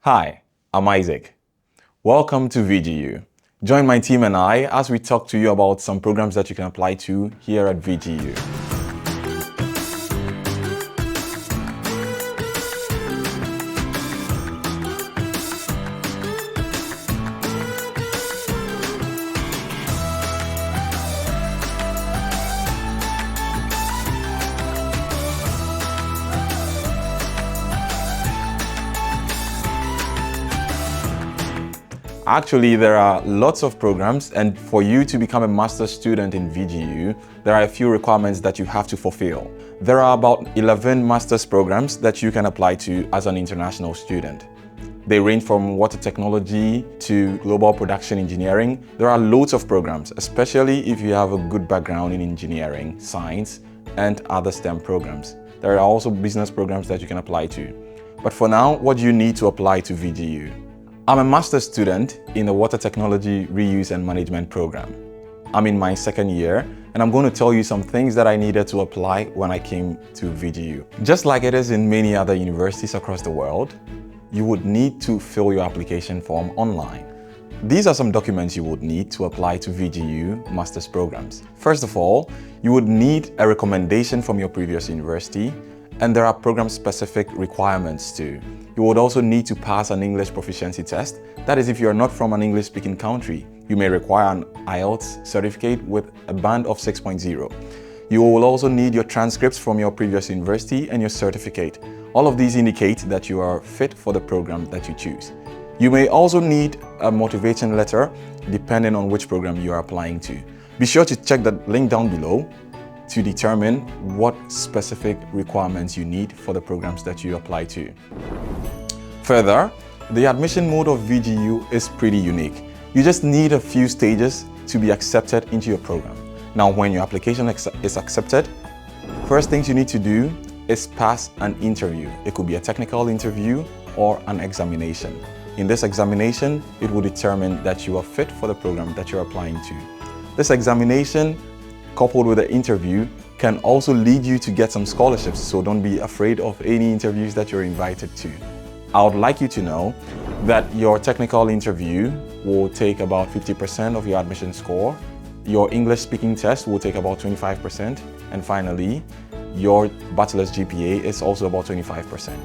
Hi, I'm Isaac. Welcome to VGU. Join my team and I as we talk to you about some programs that you can apply to here at VGU. Actually, there are lots of programs, and for you to become a master's student in VGU, there are a few requirements that you have to fulfill. There are about 11 master's programs that you can apply to as an international student. They range from water technology to global production engineering. There are loads of programs, especially if you have a good background in engineering, science, and other STEM programs. There are also business programs that you can apply to. But for now, what do you need to apply to VGU? I'm a master's student in the Water Technology Reuse and Management program. I'm in my second year, and I'm going to tell you some things that I needed to apply when I came to VGU. Just like it is in many other universities across the world, you would need to fill your application form online. These are some documents you would need to apply to VGU master's programs. First of all, you would need a recommendation from your previous university, and there are program-specific requirements too. You would also need to pass an English proficiency test. That is, if you are not from an English-speaking country, you may require an IELTS certificate with a band of 6.0. You will also need your transcripts from your previous university and your certificate. All of these indicate that you are fit for the program that you choose. You may also need a motivation letter depending on which program you are applying to. Be sure to check the link down below to determine what specific requirements you need for the programs that you apply to. Further, the admission mode of VGU is pretty unique. You just need a few stages to be accepted into your program. Now, when your application is accepted, first things you need to do is pass an interview. It could be a technical interview or an examination. In this examination, it will determine that you are fit for the program that you're applying to. This examination, coupled with the interview, can also lead you to get some scholarships, so don't be afraid of any interviews that you're invited to. I would like you to know that your technical interview will take about 50% of your admission score, your English speaking test will take about 25%, and finally, your bachelor's GPA is also about 25%.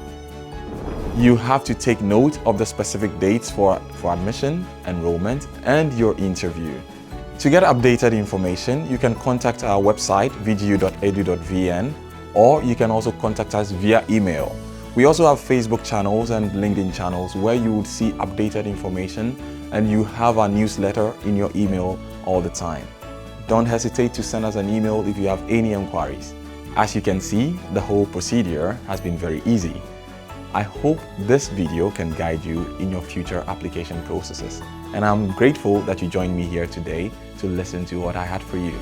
You have to take note of the specific dates for admission, enrollment, and your interview. To get updated information, you can contact our website vgu.edu.vn, or you can also contact us via email. We also have Facebook channels and LinkedIn channels where you would see updated information, and you have our newsletter in your email all the time. Don't hesitate to send us an email if you have any inquiries. As you can see, the whole procedure has been very easy. I hope this video can guide you in your future application processes, and I'm grateful that you joined me here today to listen to what I had for you.